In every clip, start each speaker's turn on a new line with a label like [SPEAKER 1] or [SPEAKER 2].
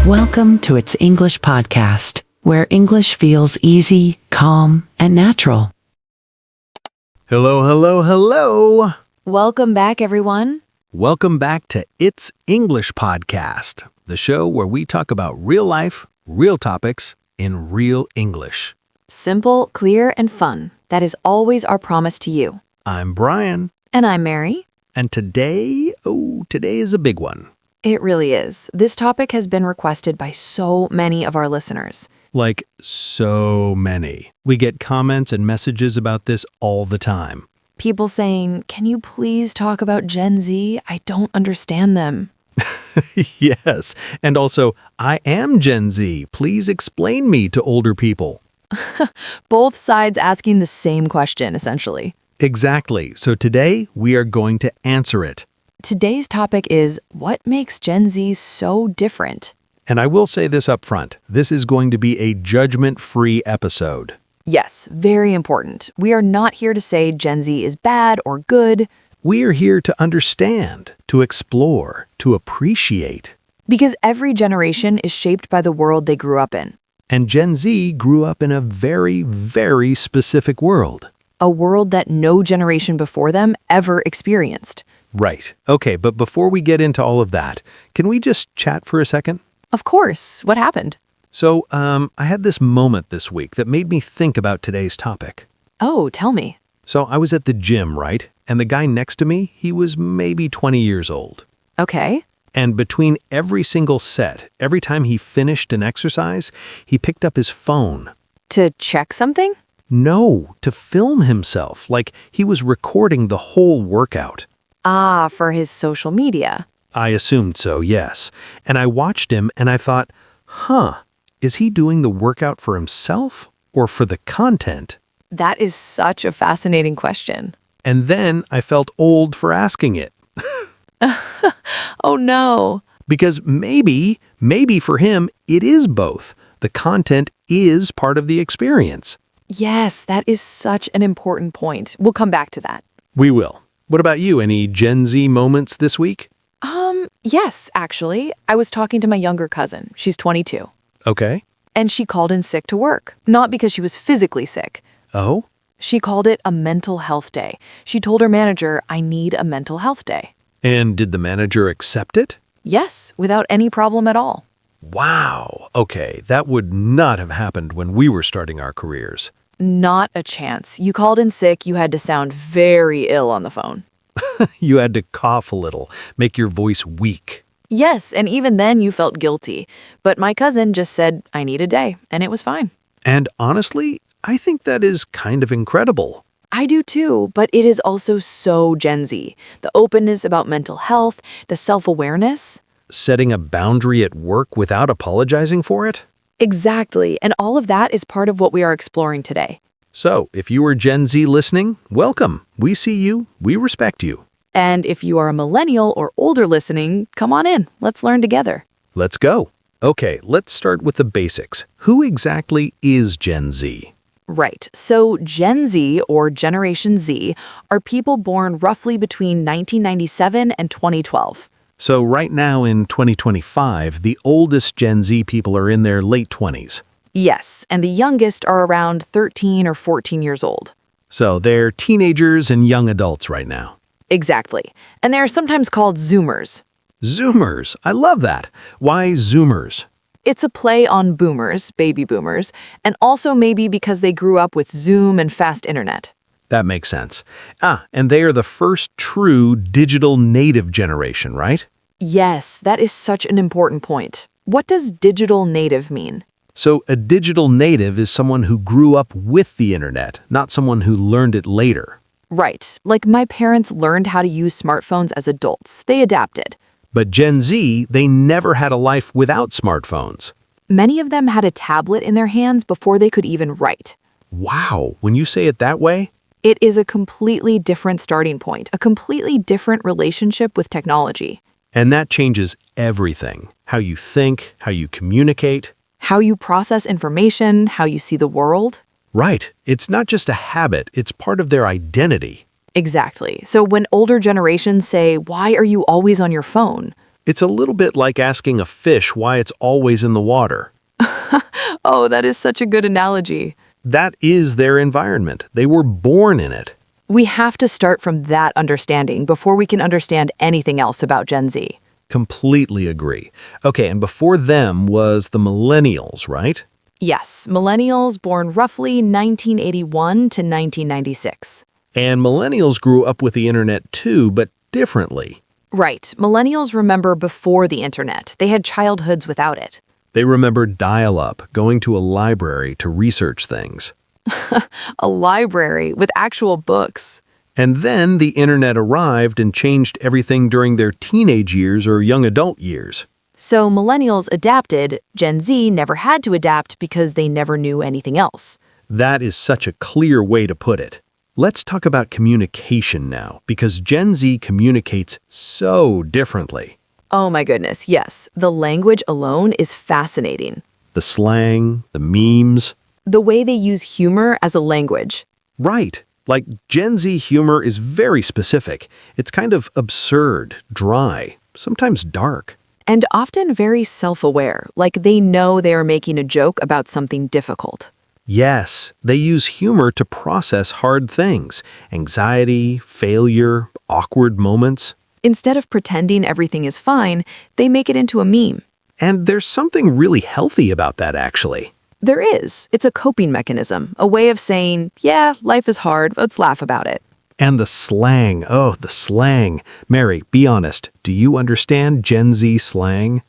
[SPEAKER 1] Welcome to It's English Podcast, where English feels easy, calm, and natural.
[SPEAKER 2] Hello, hello, hello.
[SPEAKER 3] Welcome back, everyone.
[SPEAKER 2] Welcome back to It's English Podcast, the show where we talk about real life, real topics, in real English.
[SPEAKER 3] Simple, clear, and fun. That is always our promise to you.
[SPEAKER 2] I'm Brian,
[SPEAKER 3] And I'm Mary.
[SPEAKER 2] and today is a big one.
[SPEAKER 3] It really is. This topic has been requested by so many of our listeners.
[SPEAKER 2] Like so many. We get comments and messages about this all the time.
[SPEAKER 3] People saying, can you please talk about Gen Z? I don't understand them.
[SPEAKER 2] Yes, and also, I am Gen Z. Please explain me to older people.
[SPEAKER 3] Both sides asking the same question, essentially.
[SPEAKER 2] Exactly. So today, we are going to answer it.
[SPEAKER 3] Today's topic is, what makes Gen Z so different?
[SPEAKER 2] And I will say this up front. This is going to be a judgment-free episode.
[SPEAKER 3] Yes, very important. We are not here to say Gen Z is bad or good,
[SPEAKER 2] We are here to understand, to explore, to appreciate.
[SPEAKER 3] because every generation is shaped by the world they grew up in.
[SPEAKER 2] And Gen Z grew up in a very, very specific world.
[SPEAKER 3] A world that no generation before them ever experienced.
[SPEAKER 2] Right. Okay, but before we get into all of that, can we just chat for a second?
[SPEAKER 3] Of course. What happened?
[SPEAKER 2] So, I had this moment this week that made me think about today's topic.
[SPEAKER 3] Oh, tell me.
[SPEAKER 2] So I was at the gym, right? And the guy next to me, he was maybe 20 years old.
[SPEAKER 3] Okay.
[SPEAKER 2] And between every single set, every time he finished an exercise, he picked up his phone.
[SPEAKER 3] To check something?
[SPEAKER 2] No, to film himself, like he was recording the whole workout.
[SPEAKER 3] Ah, for his social media.
[SPEAKER 2] I assumed so, yes. And I watched him and I thought, is he doing the workout for himself or for the content?
[SPEAKER 3] That is such a fascinating question.
[SPEAKER 2] And then I felt old for asking it.
[SPEAKER 3] Oh no.
[SPEAKER 2] Because maybe for him, it is both. The content is part of the experience.
[SPEAKER 3] Yes, that is such an important point. We'll come back to that.
[SPEAKER 2] We will. What about you? Any Gen Z moments this week?
[SPEAKER 3] Yes, actually. I was talking to my younger cousin. She's 22.
[SPEAKER 2] Okay.
[SPEAKER 3] And she called in sick to work. Not because she was physically sick.
[SPEAKER 2] Oh?
[SPEAKER 3] She called it a mental health day. She told her manager, I need a mental health day.
[SPEAKER 2] And did the manager accept it?
[SPEAKER 3] Yes, without any problem at all.
[SPEAKER 2] Wow. Okay, that would not have happened when we were starting our careers.
[SPEAKER 3] Not a chance. You called in sick, you had to sound very ill on the phone.
[SPEAKER 2] You had to cough a little, make your voice weak.
[SPEAKER 3] Yes, and even then you felt guilty. But my cousin just said, I need a day, and it was fine.
[SPEAKER 2] And honestly, I think that is kind of incredible.
[SPEAKER 3] I do too, but it is also so Gen Z. The openness about mental health, the self-awareness.
[SPEAKER 2] Setting a boundary at work without apologizing for it?
[SPEAKER 3] Exactly, and all of that is part of what we are exploring today.
[SPEAKER 2] So, if you are Gen Z listening, welcome. We see you. We respect you.
[SPEAKER 3] And if you are a millennial or older listening, come on in. Let's learn together.
[SPEAKER 2] Let's go. Okay, let's start with the basics. Who exactly is Gen Z?
[SPEAKER 3] Right. So Gen Z, or Generation Z, are people born roughly between 1997 and 2012.
[SPEAKER 2] So right now in 2025, the oldest Gen Z people are in their late 20s.
[SPEAKER 3] Yes, and the youngest are around 13 or 14 years old.
[SPEAKER 2] So they're teenagers and young adults right now.
[SPEAKER 3] Exactly. And they are sometimes called Zoomers.
[SPEAKER 2] Zoomers. I love that. Why Zoomers?
[SPEAKER 3] It's a play on boomers, baby boomers, and also maybe because they grew up with Zoom and fast internet.
[SPEAKER 2] That makes sense. And they are the first true digital native generation, right?
[SPEAKER 3] Yes, that is such an important point. What does digital native mean?
[SPEAKER 2] So a digital native is someone who grew up with the internet, not someone who learned it later.
[SPEAKER 3] Right. Like my parents learned how to use smartphones as adults. They adapted.
[SPEAKER 2] But Gen Z, they never had a life without smartphones.
[SPEAKER 3] Many of them had a tablet in their hands before they could even write.
[SPEAKER 2] Wow, when you say it that way?
[SPEAKER 3] It is a completely different starting point, a completely different relationship with technology.
[SPEAKER 2] And that changes everything. How you think, how you communicate.
[SPEAKER 3] How you process information, how you see the world.
[SPEAKER 2] Right. It's not just a habit, it's part of their identity.
[SPEAKER 3] Exactly. So when older generations say, why are you always on your phone?
[SPEAKER 2] It's a little bit like asking a fish why it's always in the water.
[SPEAKER 3] Oh, that is such a good analogy.
[SPEAKER 2] That is their environment. They were born in it.
[SPEAKER 3] We have to start from that understanding before we can understand anything else about Gen Z.
[SPEAKER 2] Completely agree. Okay, and before them was the millennials, right?
[SPEAKER 3] Yes, millennials born roughly 1981 to 1996.
[SPEAKER 2] And millennials grew up with the internet too, but differently.
[SPEAKER 3] Right, millennials remember before the internet. They had childhoods without it.
[SPEAKER 2] They remember dial-up, going to a library to research things.
[SPEAKER 3] A library with actual books.
[SPEAKER 2] And then the internet arrived and changed everything during their teenage years or young adult years.
[SPEAKER 3] So millennials adapted, Gen Z never had to adapt because they never knew anything else.
[SPEAKER 2] That is such a clear way to put it. Let's talk about communication now, because Gen Z communicates so differently.
[SPEAKER 3] Oh my goodness, yes. The language alone is fascinating.
[SPEAKER 2] The slang, the memes.
[SPEAKER 3] The way they use humor as a language.
[SPEAKER 2] Right. Like Gen Z humor is very specific. It's kind of absurd, dry, sometimes dark.
[SPEAKER 3] And often very self-aware, like they know they are making a joke about something difficult.
[SPEAKER 2] Yes, they use humor to process hard things, anxiety, failure, awkward moments.
[SPEAKER 3] Instead of pretending everything is fine, they make it into a meme.
[SPEAKER 2] And there's something really healthy about that, actually.
[SPEAKER 3] There is. It's a coping mechanism, a way of saying, yeah, life is hard, let's laugh about it.
[SPEAKER 2] And the slang, oh, the slang. Mary, be honest, do you understand Gen Z slang?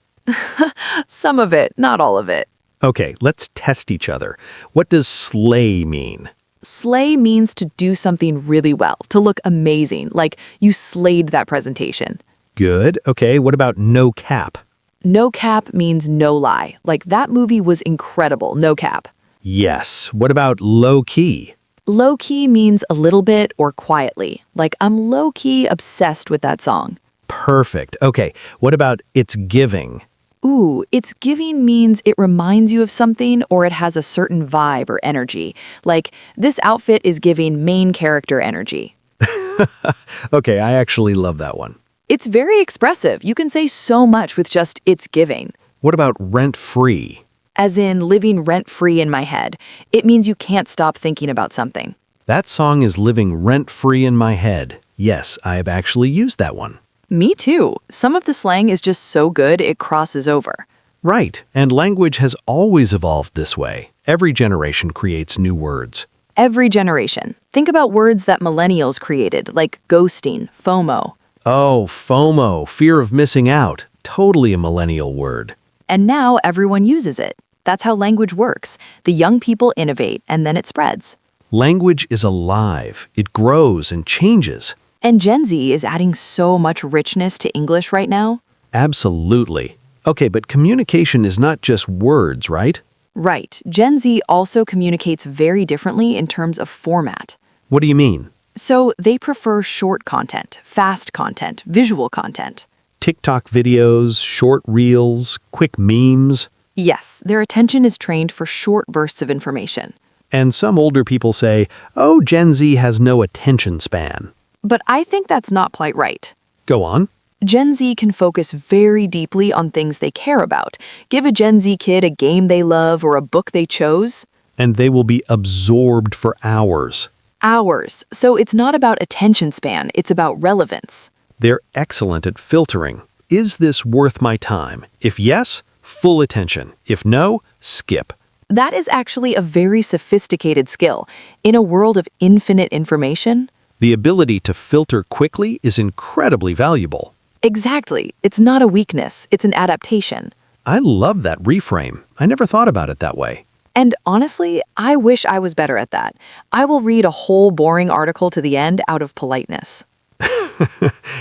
[SPEAKER 3] Some of it, not all of it.
[SPEAKER 2] Okay, let's test each other. What does slay mean?
[SPEAKER 3] Slay means to do something really well, to look amazing, like you slayed that presentation.
[SPEAKER 2] Good. Okay, what about no cap?
[SPEAKER 3] No cap means no lie, like that movie was incredible, no cap.
[SPEAKER 2] Yes. What about low key?
[SPEAKER 3] Low key means a little bit or quietly, like I'm low key obsessed with that song.
[SPEAKER 2] Perfect. Okay, what about it's giving?
[SPEAKER 3] Ooh, it's giving means it reminds you of something or it has a certain vibe or energy. Like, this outfit is giving main character energy.
[SPEAKER 2] Okay, I actually love that one.
[SPEAKER 3] It's very expressive. You can say so much with just it's giving.
[SPEAKER 2] What about rent-free?
[SPEAKER 3] As in living rent-free in my head. It means you can't stop thinking about something.
[SPEAKER 2] That song is living rent-free in my head. Yes, I have actually used that one.
[SPEAKER 3] Me too. Some of the slang is just so good it crosses over.
[SPEAKER 2] Right, and language has always evolved this way. Every generation creates new words.
[SPEAKER 3] Every generation. Think about words that millennials created, like ghosting, FOMO.
[SPEAKER 2] Oh, FOMO, fear of missing out. Totally a millennial word.
[SPEAKER 3] And now everyone uses it. That's how language works. The young people innovate, and then it spreads.
[SPEAKER 2] Language is alive. It grows and changes.
[SPEAKER 3] And Gen Z is adding so much richness to English right now.
[SPEAKER 2] Absolutely. Okay, but communication is not just words, right?
[SPEAKER 3] Right. Gen Z also communicates very differently in terms of format.
[SPEAKER 2] What do you mean?
[SPEAKER 3] So they prefer short content, fast content, visual content.
[SPEAKER 2] TikTok videos, short reels, quick memes.
[SPEAKER 3] Yes, their attention is trained for short bursts of information.
[SPEAKER 2] And some older people say, oh, Gen Z has no attention span.
[SPEAKER 3] But I think that's not quite right.
[SPEAKER 2] Go on.
[SPEAKER 3] Gen Z can focus very deeply on things they care about. Give a Gen Z kid a game they love or a book they chose.
[SPEAKER 2] And they will be absorbed for hours.
[SPEAKER 3] Hours. So it's not about attention span, it's about relevance.
[SPEAKER 2] They're excellent at filtering. Is this worth my time? If yes, full attention. If no, skip.
[SPEAKER 3] That is actually a very sophisticated skill. In a world of infinite information,
[SPEAKER 2] The ability to filter quickly is incredibly valuable.
[SPEAKER 3] exactly. It's not a weakness, it's an adaptation.
[SPEAKER 2] I love that reframe. I never thought about it that way.
[SPEAKER 3] And honestly, I wish I was better at that. I will read a whole boring article to the end out of politeness.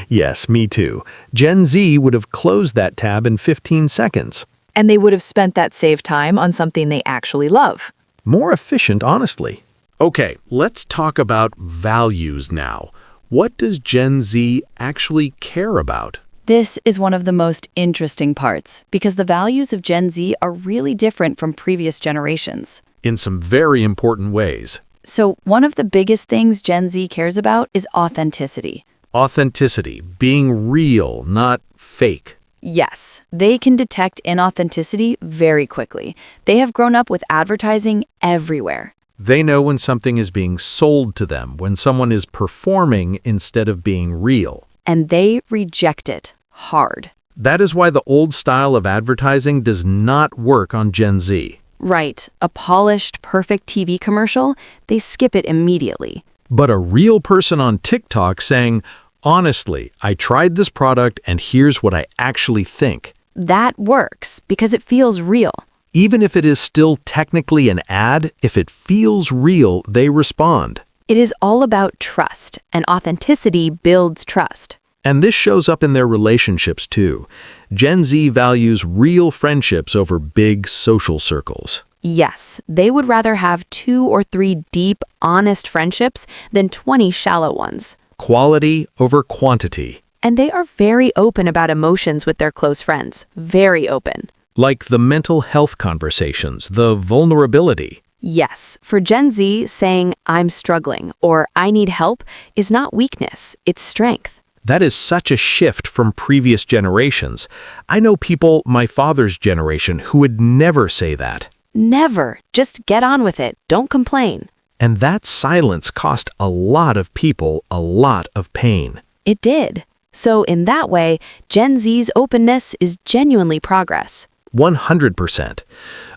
[SPEAKER 2] Yes, me too. Gen Z would have closed that tab in 15 seconds.
[SPEAKER 3] And they would have spent that saved time on something they actually love.
[SPEAKER 2] More efficient, honestly.
[SPEAKER 4] Okay, let's talk about values now. What does Gen Z actually care about?
[SPEAKER 5] This is one of the most interesting parts because the values of Gen Z are really different from previous generations.
[SPEAKER 4] In some very important ways.
[SPEAKER 5] So, one of the biggest things Gen Z cares about is authenticity.
[SPEAKER 4] Authenticity, being real, not fake.
[SPEAKER 5] Yes, they can detect inauthenticity very quickly. They have grown up with advertising everywhere.
[SPEAKER 2] They know when something is being sold to them, when someone is performing instead of being real.
[SPEAKER 5] And they reject it hard.
[SPEAKER 2] That is why the old style of advertising does not work on Gen Z.
[SPEAKER 5] Right, a polished, perfect TV commercial, they skip it immediately.
[SPEAKER 2] But a real person on TikTok saying, "Honestly, I tried this product and here's what I actually think."
[SPEAKER 5] That works because it feels real.
[SPEAKER 2] Even if it is still technically an ad, if it feels real, they respond.
[SPEAKER 5] It is all about trust, and authenticity builds trust.
[SPEAKER 2] And this shows up in their relationships too. Gen Z values real friendships over big social circles.
[SPEAKER 5] Yes, they would rather have 2 or 3 deep, honest friendships than 20 shallow ones.
[SPEAKER 2] Quality over quantity.
[SPEAKER 5] And they are very open about emotions with their close friends. Very open.
[SPEAKER 2] Like the mental health conversations, the vulnerability.
[SPEAKER 5] Yes, for Gen Z, saying, "I'm struggling" or "I need help" is not weakness, it's strength.
[SPEAKER 2] That is such a shift from previous generations. I know people, my father's generation, who would never say that.
[SPEAKER 5] Never. Just get on with it. Don't complain.
[SPEAKER 2] And that silence cost a lot of people a lot of pain.
[SPEAKER 5] It did. So in that way, Gen Z's openness is genuinely progress.
[SPEAKER 2] 100%.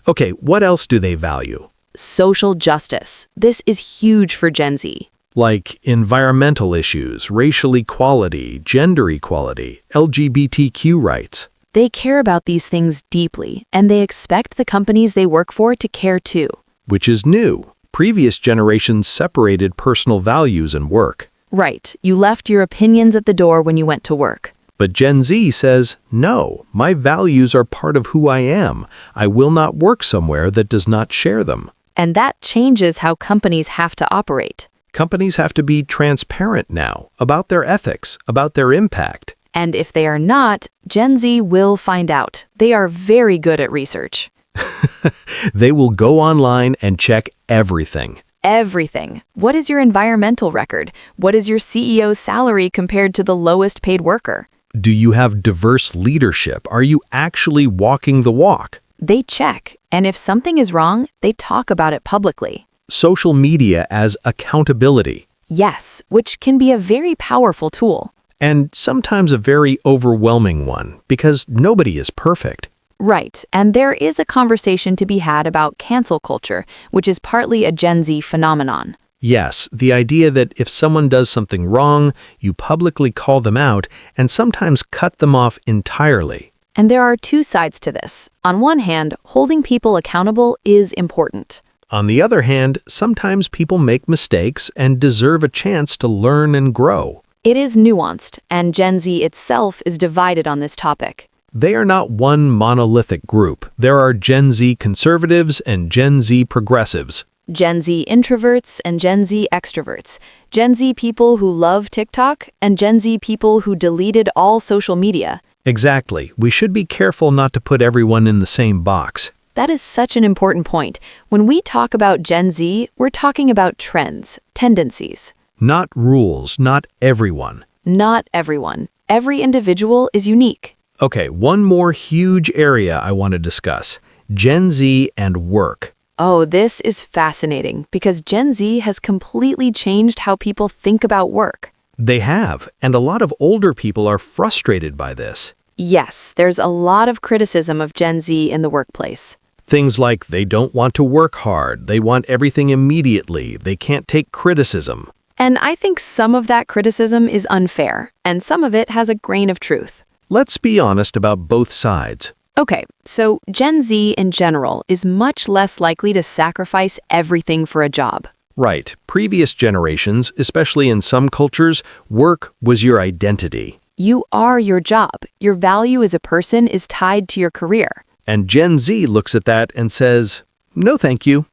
[SPEAKER 2] Okay, what else do they value?
[SPEAKER 5] Social justice. This is huge for Gen Z.
[SPEAKER 2] Like environmental issues, racial equality, gender equality, LGBTQ rights.
[SPEAKER 5] They care about these things deeply, and they expect the companies they work for to care too.
[SPEAKER 2] Which is new. Previous generations separated personal values and work.
[SPEAKER 5] Right, you left your opinions at the door when you went to work.
[SPEAKER 2] But Gen Z says, no, my values are part of who I am. I will not work somewhere that does not share them.
[SPEAKER 5] And that changes how companies have to operate.
[SPEAKER 2] Companies have to be transparent now about their ethics, about their impact.
[SPEAKER 5] And if they are not, Gen Z will find out. They are very good at research.
[SPEAKER 2] They will go online and check everything.
[SPEAKER 5] Everything. What is your environmental record? What is your CEO's salary compared to the lowest paid worker?
[SPEAKER 2] Do you have diverse leadership? Are you actually walking the walk?
[SPEAKER 5] They check. And if something is wrong, they talk about it publicly.
[SPEAKER 2] Social media as accountability.
[SPEAKER 5] Yes, which can be a very powerful tool.
[SPEAKER 2] And sometimes a very overwhelming one, because nobody is perfect.
[SPEAKER 5] Right, and there is a conversation to be had about cancel culture, which is partly a Gen Z phenomenon.
[SPEAKER 2] Yes, the idea that if someone does something wrong, you publicly call them out and sometimes cut them off entirely.
[SPEAKER 5] And there are 2 sides to this. On one hand, holding people accountable is important.
[SPEAKER 2] On the other hand, sometimes people make mistakes and deserve a chance to learn and grow.
[SPEAKER 5] It is nuanced, and Gen Z itself is divided on this topic.
[SPEAKER 2] They are not one monolithic group. There are Gen Z conservatives and Gen Z progressives.
[SPEAKER 5] Gen Z introverts and Gen Z extroverts. Gen Z people who love TikTok and Gen Z people who deleted all social media.
[SPEAKER 2] Exactly. We should be careful not to put everyone in the same box.
[SPEAKER 5] That is such an important point. When we talk about Gen Z, we're talking about trends, tendencies.
[SPEAKER 2] Not rules, not everyone.
[SPEAKER 5] Not everyone. Every individual is unique.
[SPEAKER 2] Okay, one more huge area I want to discuss. Gen Z and work.
[SPEAKER 5] Oh, this is fascinating because Gen Z has completely changed how people think about work.
[SPEAKER 2] They have, and a lot of older people are frustrated by this.
[SPEAKER 5] Yes, there's a lot of criticism of Gen Z in the workplace.
[SPEAKER 2] Things like they don't want to work hard, they want everything immediately, they can't take criticism.
[SPEAKER 5] And I think some of that criticism is unfair, and some of it has a grain of truth.
[SPEAKER 2] Let's be honest about both sides.
[SPEAKER 5] Okay, so Gen Z in general is much less likely to sacrifice everything for a job.
[SPEAKER 2] Right. Previous generations, especially in some cultures, work was your identity.
[SPEAKER 5] You are your job. Your value as a person is tied to your career.
[SPEAKER 2] And Gen Z looks at that and says, no thank you.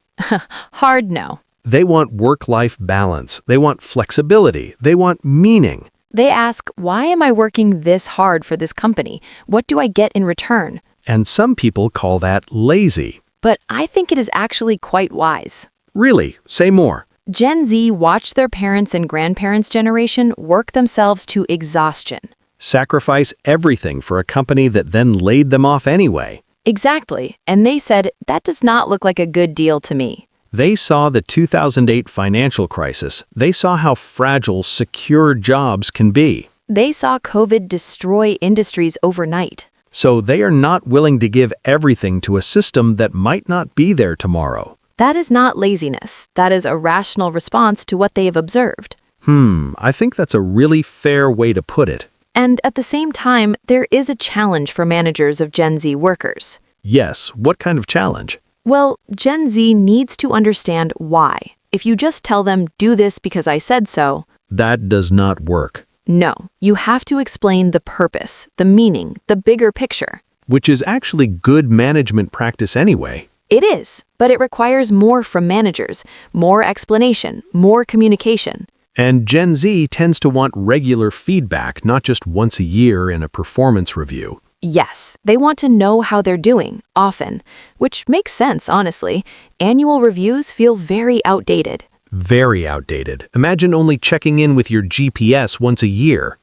[SPEAKER 5] Hard no.
[SPEAKER 2] They want work-life balance. They want flexibility. They want meaning.
[SPEAKER 5] They ask, why am I working this hard for this company? What do I get in return?
[SPEAKER 2] And some people call that lazy.
[SPEAKER 5] But I think it is actually quite wise.
[SPEAKER 2] Really? Say more.
[SPEAKER 5] Gen Z watched their parents' and grandparents' generation work themselves to exhaustion.
[SPEAKER 2] Sacrifice everything for a company that then laid them off anyway.
[SPEAKER 5] Exactly. And they said, that does not look like a good deal to me.
[SPEAKER 2] They saw the 2008 financial crisis. They saw how fragile secure jobs can be.
[SPEAKER 5] They saw COVID destroy industries overnight.
[SPEAKER 2] So they are not willing to give everything to a system that might not be there tomorrow.
[SPEAKER 5] That is not laziness. That is a rational response to what they have observed.
[SPEAKER 2] I think that's a really fair way to put it.
[SPEAKER 5] And at the same time, there is a challenge for managers of Gen Z workers.
[SPEAKER 2] Yes, what kind of challenge?
[SPEAKER 5] Well, Gen Z needs to understand why. If you just tell them, do this because I said so,
[SPEAKER 2] That does not work.
[SPEAKER 5] no, you have to explain the purpose, the meaning, the bigger picture.
[SPEAKER 2] Which is actually good management practice anyway.
[SPEAKER 5] It is, but it requires more from managers, more explanation, more communication.
[SPEAKER 2] And Gen Z tends to want regular feedback, not just once a year in a performance review.
[SPEAKER 5] Yes, they want to know how they're doing, often, which makes sense, honestly. Annual reviews feel very outdated.
[SPEAKER 2] Very outdated. Imagine only checking in with your GPS once a year.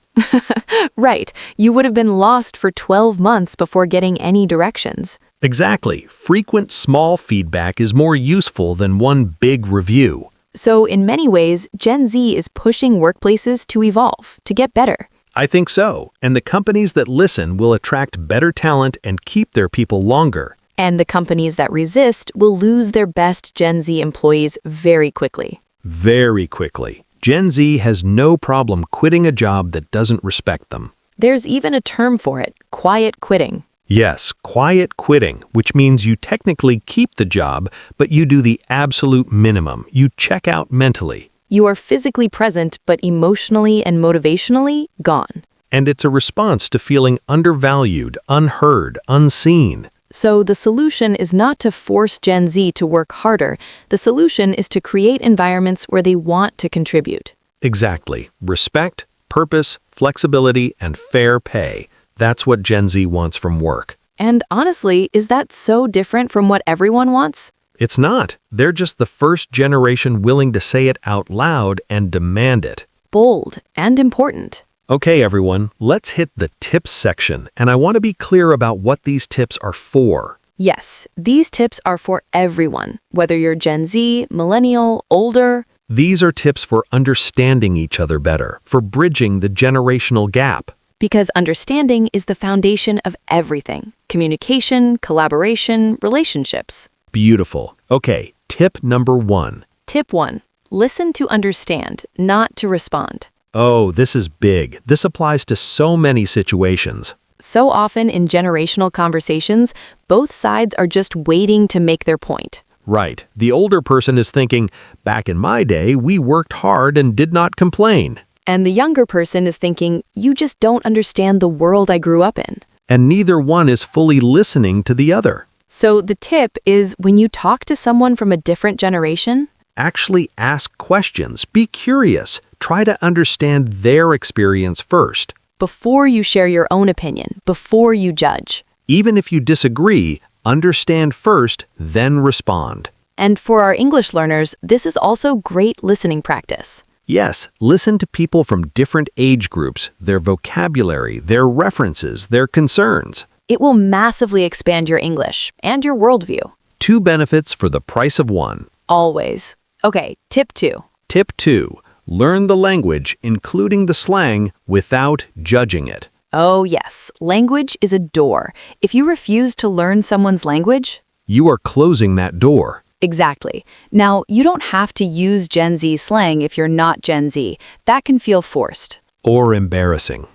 [SPEAKER 5] Right, you would have been lost for 12 months before getting any directions.
[SPEAKER 2] Exactly. Frequent small feedback is more useful than one big review.
[SPEAKER 5] So in many ways, Gen Z is pushing workplaces to evolve, to get better.
[SPEAKER 2] I think so. And the companies that listen will attract better talent and keep their people longer.
[SPEAKER 5] And the companies that resist will lose their best Gen Z employees very quickly.
[SPEAKER 2] Very quickly. Gen Z has no problem quitting a job that doesn't respect them.
[SPEAKER 5] There's even a term for it, quiet quitting.
[SPEAKER 2] Yes, quiet quitting, which means you technically keep the job, but you do the absolute minimum. You check out mentally.
[SPEAKER 5] You are physically present, but emotionally and motivationally gone.
[SPEAKER 2] And it's a response to feeling undervalued, unheard, unseen.
[SPEAKER 5] So the solution is not to force Gen Z to work harder. The solution is to create environments where they want to contribute.
[SPEAKER 2] Exactly. Respect, purpose, flexibility, and fair pay. That's what Gen Z wants from work.
[SPEAKER 5] And honestly, is that so different from what everyone wants?
[SPEAKER 2] It's not. They're just the first generation willing to say it out loud and demand it.
[SPEAKER 5] Bold and important.
[SPEAKER 2] Okay, everyone, let's hit the tips section, and I want to be clear about what these tips are for.
[SPEAKER 5] Yes, these tips are for everyone, whether you're Gen Z, millennial, older.
[SPEAKER 2] These are tips for understanding each other better, for bridging the generational gap.
[SPEAKER 5] Because understanding is the foundation of everything. Communication, collaboration, relationships.
[SPEAKER 2] Beautiful. Okay, tip number 1.
[SPEAKER 5] Tip 1. Listen to understand, not to respond.
[SPEAKER 2] Oh, this is big. This applies to so many situations.
[SPEAKER 5] So often in generational conversations, both sides are just waiting to make their point.
[SPEAKER 2] Right. The older person is thinking, back in my day, we worked hard and did not complain.
[SPEAKER 5] And the younger person is thinking, you just don't understand the world I grew up in.
[SPEAKER 2] And neither one is fully listening to the other.
[SPEAKER 5] So the tip is when you talk to someone from a different generation,
[SPEAKER 2] Actually ask questions. Be curious. Try to understand their experience first.
[SPEAKER 5] before you share your own opinion, before you judge.
[SPEAKER 2] Even if you disagree, understand first, then respond.
[SPEAKER 5] And for our English learners, this is also great listening practice.
[SPEAKER 2] Yes, listen to people from different age groups, their vocabulary, their references, their concerns.
[SPEAKER 5] It will massively expand your English and your worldview.
[SPEAKER 2] 2 benefits for the price of 1.
[SPEAKER 5] Always. Okay, tip 2.
[SPEAKER 2] Tip 2. Learn the language, including the slang, without judging it.
[SPEAKER 5] Oh yes, language is a door. If you refuse to learn someone's language,
[SPEAKER 2] You are closing that door.
[SPEAKER 5] exactly. Now, you don't have to use Gen Z slang if you're not Gen Z. That can feel forced.
[SPEAKER 2] Or embarrassing.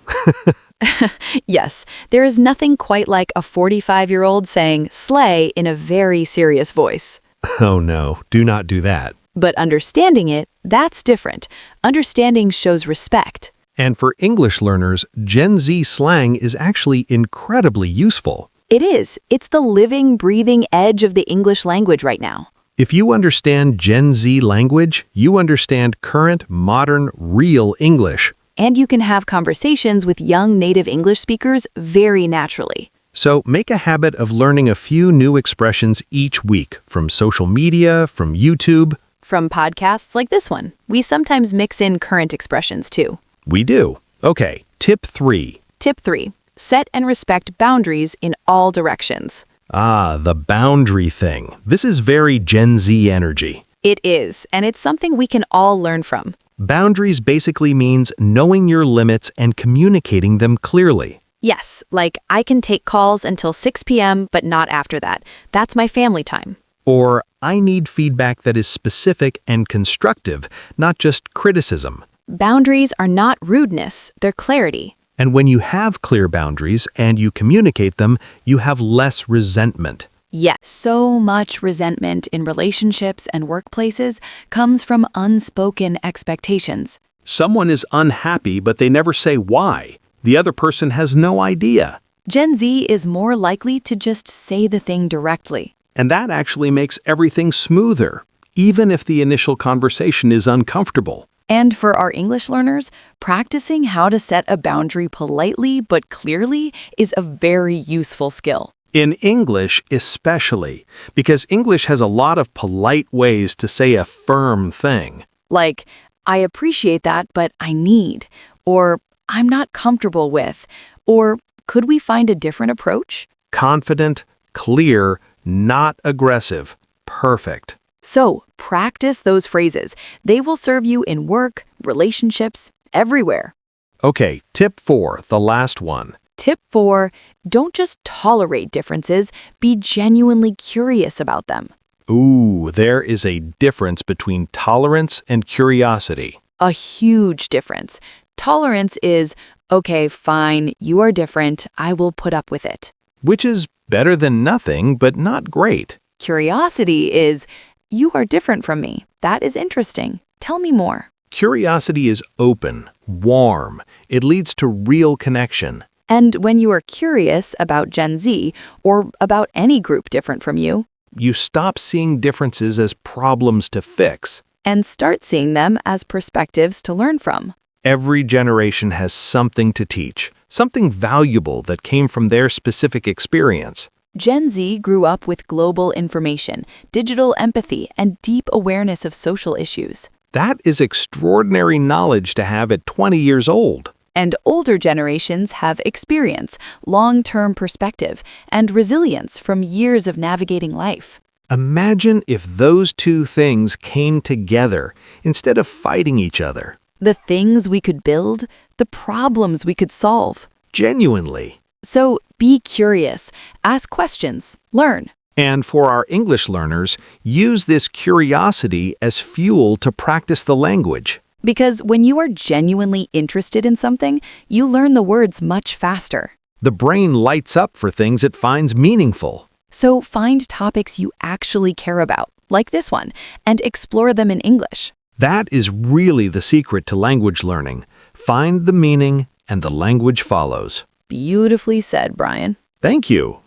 [SPEAKER 5] Yes, there is nothing quite like a 45-year-old saying slay in a very serious voice.
[SPEAKER 2] Oh no, do not do that.
[SPEAKER 5] But understanding it, that's different. Understanding shows respect.
[SPEAKER 2] And for English learners, Gen Z slang is actually incredibly useful.
[SPEAKER 5] It is. It's the living, breathing edge of the English language right now.
[SPEAKER 2] If you understand Gen Z language, you understand current, modern, real English.
[SPEAKER 5] And you can have conversations with young native English speakers very naturally.
[SPEAKER 2] So make a habit of learning a few new expressions each week from social media, from YouTube.
[SPEAKER 5] From podcasts like this one, we sometimes mix in current expressions too.
[SPEAKER 2] We do. Okay, tip 3.
[SPEAKER 5] Tip 3. Set and respect boundaries in all directions.
[SPEAKER 2] Ah, the boundary thing. This is very Gen Z energy.
[SPEAKER 5] It is, and it's something we can all learn from.
[SPEAKER 2] Boundaries basically means knowing your limits and communicating them clearly.
[SPEAKER 5] Yes, like I can take calls until 6 p.m., but not after that. That's my family time.
[SPEAKER 2] Or, I need feedback that is specific and constructive, not just criticism.
[SPEAKER 5] Boundaries are not rudeness, they're clarity.
[SPEAKER 2] And when you have clear boundaries and you communicate them, you have less resentment.
[SPEAKER 5] Yes.
[SPEAKER 3] So much resentment in relationships and workplaces comes from unspoken expectations.
[SPEAKER 4] Someone is unhappy, but they never say why. The other person has no idea.
[SPEAKER 3] Gen Z is more likely to just say the thing directly.
[SPEAKER 4] And that actually makes everything smoother, even if the initial conversation is uncomfortable.
[SPEAKER 3] And for our English learners, practicing how to set a boundary politely but clearly is a very useful skill.
[SPEAKER 4] In English especially, because English has a lot of polite ways to say a firm thing.
[SPEAKER 3] Like, I appreciate that, but I need. Or, I'm not comfortable with. Or, could we find a different approach?
[SPEAKER 4] Confident, clear, not aggressive. Perfect.
[SPEAKER 3] So, practice those phrases. They will serve you in work, relationships, everywhere.
[SPEAKER 2] Okay, tip 4, the last one.
[SPEAKER 3] Tip 4, don't just tolerate differences, be genuinely curious about them.
[SPEAKER 2] Ooh, there is a difference between tolerance and curiosity.
[SPEAKER 3] A huge difference. Tolerance is, okay, fine, you are different, I will put up with it.
[SPEAKER 2] Which is better than nothing, but not great.
[SPEAKER 3] Curiosity is, you are different from me. That is interesting. Tell me more.
[SPEAKER 2] Curiosity is open, warm. It leads to real connection.
[SPEAKER 3] And when you are curious about Gen Z or about any group different from you,
[SPEAKER 2] You stop seeing differences as problems to fix.
[SPEAKER 3] and start seeing them as perspectives to learn from.
[SPEAKER 2] Every generation has something to teach, something valuable that came from their specific experience.
[SPEAKER 3] Gen Z grew up with global information, digital empathy, and deep awareness of social issues.
[SPEAKER 2] That is extraordinary knowledge to have at 20 years old.
[SPEAKER 3] And older generations have experience, long-term perspective, and resilience from years of navigating life.
[SPEAKER 2] Imagine if those two things came together instead of fighting each other.
[SPEAKER 3] The things we could build, the problems we could solve.
[SPEAKER 2] Genuinely.
[SPEAKER 3] So be curious, ask questions, learn.
[SPEAKER 2] And for our English learners, use this curiosity as fuel to practice the language.
[SPEAKER 3] Because when you are genuinely interested in something, you learn the words much faster.
[SPEAKER 2] The brain lights up for things it finds meaningful.
[SPEAKER 3] So find topics you actually care about, like this one, and explore them in English.
[SPEAKER 2] That is really the secret to language learning. Find the meaning, and the language follows.
[SPEAKER 3] Beautifully said, Brian.
[SPEAKER 2] Thank you.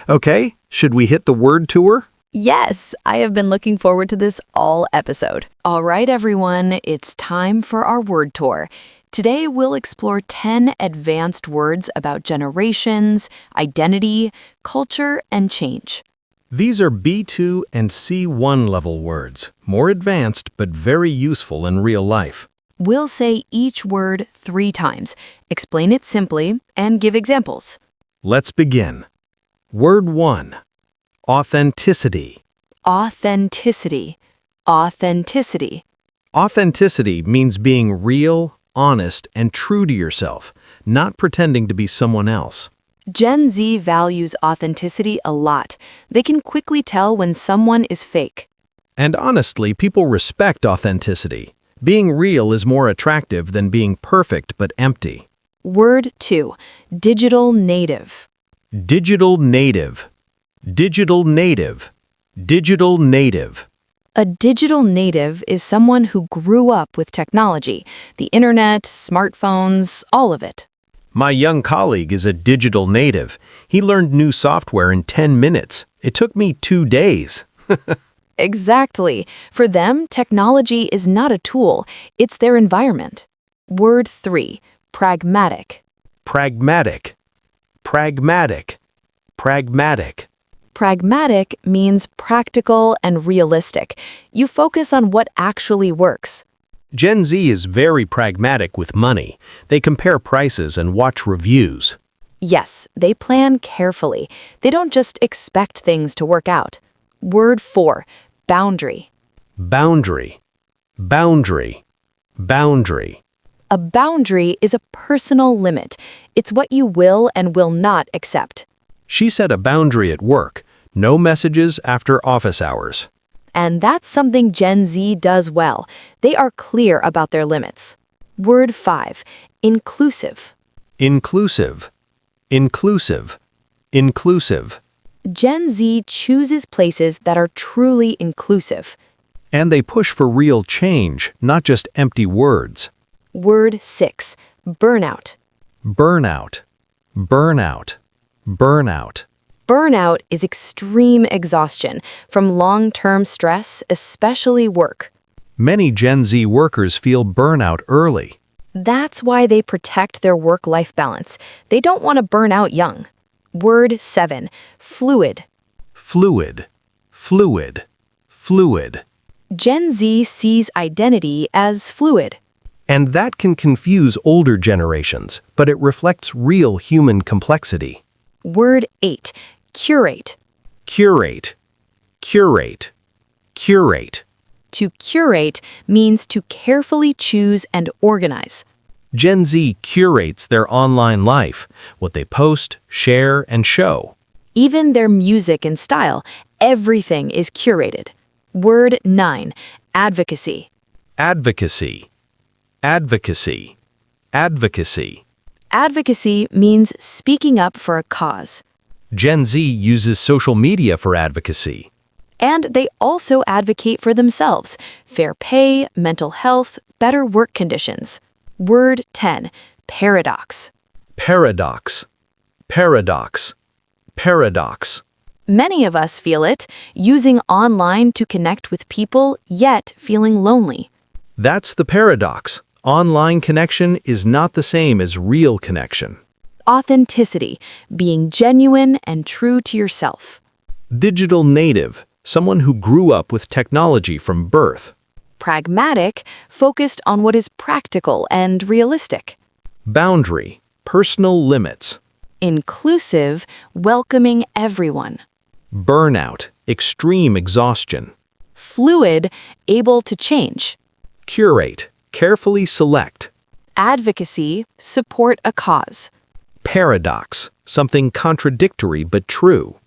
[SPEAKER 2] Okay, should we hit the word tour?
[SPEAKER 3] Yes, I have been looking forward to this all episode. All right, everyone, it's time for our word tour. Today, we'll explore 10 advanced words about generations, identity, culture, and change.
[SPEAKER 2] These are B2 and C1 level words, more advanced but very useful in real life.
[SPEAKER 3] We'll say each word 3 times, explain it simply, and give examples.
[SPEAKER 2] Let's begin. Word 1. Authenticity.
[SPEAKER 3] Authenticity. Authenticity.
[SPEAKER 2] Authenticity means being real, honest, and true to yourself, not pretending to be someone else.
[SPEAKER 3] Gen Z values authenticity a lot. They can quickly tell when someone is fake.
[SPEAKER 2] And honestly, people respect authenticity. Being real is more attractive than being perfect but empty.
[SPEAKER 3] Word 2. Digital native.
[SPEAKER 2] Digital native. Digital native. Digital native.
[SPEAKER 3] A digital native is someone who grew up with technology, the internet, smartphones, all of it.
[SPEAKER 2] My young colleague is a digital native. He learned new software in 10 minutes. It took me 2 days.
[SPEAKER 3] Exactly. For them, technology is not a tool, it's their environment. Word 3. Pragmatic.
[SPEAKER 2] Pragmatic. Pragmatic. Pragmatic.
[SPEAKER 3] Pragmatic means practical and realistic. You focus on what actually works.
[SPEAKER 2] Gen Z is very pragmatic with money. They compare prices and watch reviews.
[SPEAKER 3] Yes, they plan carefully. They don't just expect things to work out. Word 4, boundary.
[SPEAKER 2] Boundary, boundary, boundary.
[SPEAKER 3] A boundary is a personal limit. It's what you will and will not accept.
[SPEAKER 2] She set a boundary at work. No messages after office hours.
[SPEAKER 3] And that's something Gen Z does well. They are clear about their limits. Word 5, inclusive.
[SPEAKER 2] Inclusive, inclusive, inclusive.
[SPEAKER 3] Gen Z chooses places that are truly inclusive.
[SPEAKER 2] And they push for real change, not just empty words.
[SPEAKER 3] Word 6, burnout.
[SPEAKER 2] Burnout, burnout, burnout.
[SPEAKER 3] Burnout is extreme exhaustion from long-term stress, especially work.
[SPEAKER 2] Many Gen Z workers feel burnout early.
[SPEAKER 3] That's why they protect their work-life balance. They don't want to burn out young. Word 7, fluid.
[SPEAKER 2] Fluid, fluid, fluid.
[SPEAKER 3] Gen Z sees identity as fluid.
[SPEAKER 2] And that can confuse older generations, but it reflects real human complexity.
[SPEAKER 3] Word 8, curate.
[SPEAKER 2] Curate, curate, curate.
[SPEAKER 3] To curate means to carefully choose and organize.
[SPEAKER 2] Gen Z curates their online life, what they post, share, and show.
[SPEAKER 3] Even their music and style, everything is curated. Word 9, advocacy.
[SPEAKER 2] Advocacy, advocacy, advocacy.
[SPEAKER 3] Advocacy means speaking up for a cause.
[SPEAKER 2] Gen Z uses social media for advocacy.
[SPEAKER 3] And they also advocate for themselves, fair pay, mental health, better work conditions. Word 10, paradox.
[SPEAKER 2] Paradox, paradox, paradox.
[SPEAKER 3] Many of us feel it, using online to connect with people, yet feeling lonely.
[SPEAKER 2] That's the paradox. Online connection is not the same as real connection.
[SPEAKER 3] Authenticity, being genuine and true to yourself.
[SPEAKER 2] Digital native, someone who grew up with technology from birth.
[SPEAKER 3] Pragmatic, focused on what is practical and realistic.
[SPEAKER 2] Boundary, personal limits.
[SPEAKER 3] Inclusive, welcoming everyone.
[SPEAKER 2] Burnout, extreme exhaustion.
[SPEAKER 3] Fluid, able to change.
[SPEAKER 2] Curate, carefully select.
[SPEAKER 3] Advocacy, support a cause.
[SPEAKER 2] Paradox, something contradictory but true.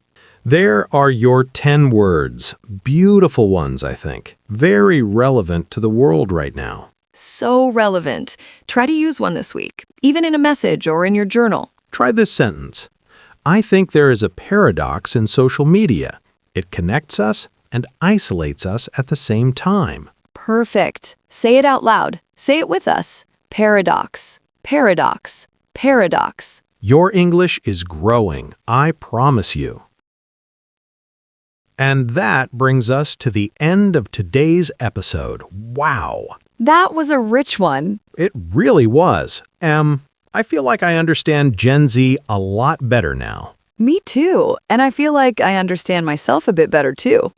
[SPEAKER 2] There are your 10 words. Beautiful ones, I think. Very relevant to the world right now.
[SPEAKER 3] So relevant. Try to use one this week, even in a message or in your journal.
[SPEAKER 2] Try this sentence. I think there is a paradox in social media. It connects us and isolates us at the same time.
[SPEAKER 3] Perfect. Say it out loud. Say it with us. Paradox. Paradox. Paradox.
[SPEAKER 2] Your English is growing, I promise you. And that brings us to the end of today's episode. Wow!
[SPEAKER 3] That was a rich one.
[SPEAKER 2] It really was. I feel like I understand Gen Z a lot better now.
[SPEAKER 3] Me too. And I feel like I understand myself a bit better too.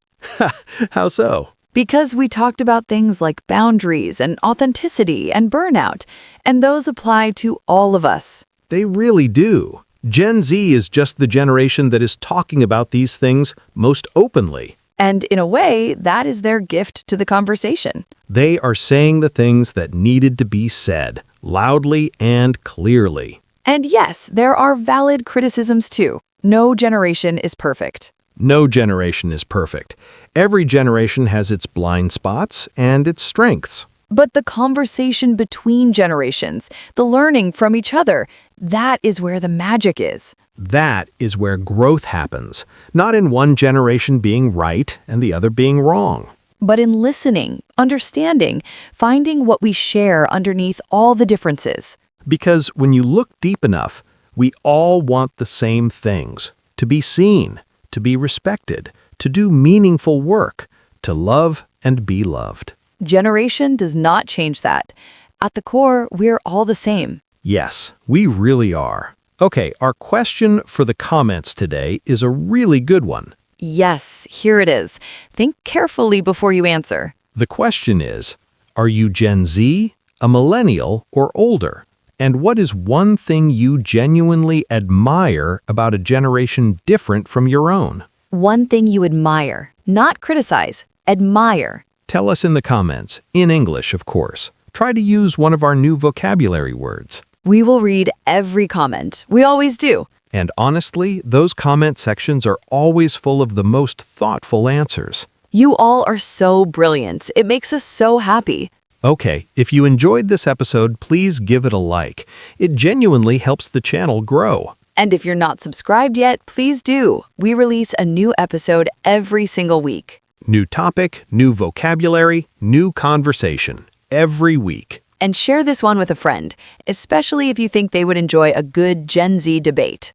[SPEAKER 2] How so?
[SPEAKER 3] Because we talked about things like boundaries and authenticity and burnout, and those apply to all of us.
[SPEAKER 2] They really do. Gen Z is just the generation that is talking about these things most openly.
[SPEAKER 3] And in a way, that is their gift to the conversation.
[SPEAKER 2] They are saying the things that needed to be said, loudly and clearly.
[SPEAKER 3] And yes, there are valid criticisms too. No generation is perfect.
[SPEAKER 2] No generation is perfect. Every generation has its blind spots and its strengths.
[SPEAKER 3] But the conversation between generations, the learning from each other, that is where the magic is.
[SPEAKER 2] That is where growth happens, not in one generation being right and the other being wrong.
[SPEAKER 3] But in listening, understanding, finding what we share underneath all the differences.
[SPEAKER 2] Because when you look deep enough, we all want the same things: to be seen, to be respected, to do meaningful work, to love and be loved.
[SPEAKER 3] Generation does not change that. At the core, we're all the same.
[SPEAKER 2] Yes, we really are. Okay, our question for the comments today is a really good one.
[SPEAKER 3] Yes, here it is. Think carefully before you answer.
[SPEAKER 2] The question is, Are you Gen Z, a millennial, or older? And what is one thing you genuinely admire about a generation different from your own?
[SPEAKER 3] One thing you admire, not criticize, admire.
[SPEAKER 2] Tell us in the comments, in English, of course. Try to use one of our new vocabulary words.
[SPEAKER 3] We will read every comment. We always do.
[SPEAKER 2] And honestly, those comment sections are always full of the most thoughtful answers.
[SPEAKER 3] You all are so brilliant. It makes us so happy.
[SPEAKER 2] Okay, if you enjoyed this episode, please give it a like. It genuinely helps the channel grow.
[SPEAKER 3] And if you're not subscribed yet, please do. We release a new episode every single week.
[SPEAKER 2] New topic, new vocabulary, new conversation. Every week.
[SPEAKER 3] And share this one with a friend, especially if you think they would enjoy a good Gen Z debate.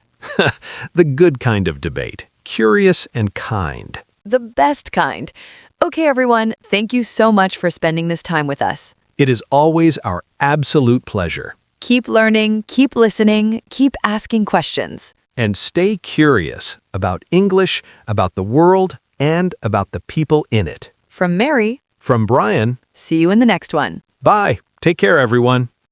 [SPEAKER 2] The good kind of debate. Curious and kind.
[SPEAKER 3] The best kind. Okay, everyone, thank you so much for spending this time with us.
[SPEAKER 2] It is always our absolute pleasure.
[SPEAKER 3] Keep learning, keep listening, keep asking questions.
[SPEAKER 2] And stay curious about English, about the world, and about the people in it.
[SPEAKER 3] From Mary,
[SPEAKER 2] From Brian,
[SPEAKER 3] see you in the next one.
[SPEAKER 2] bye. Take care, everyone.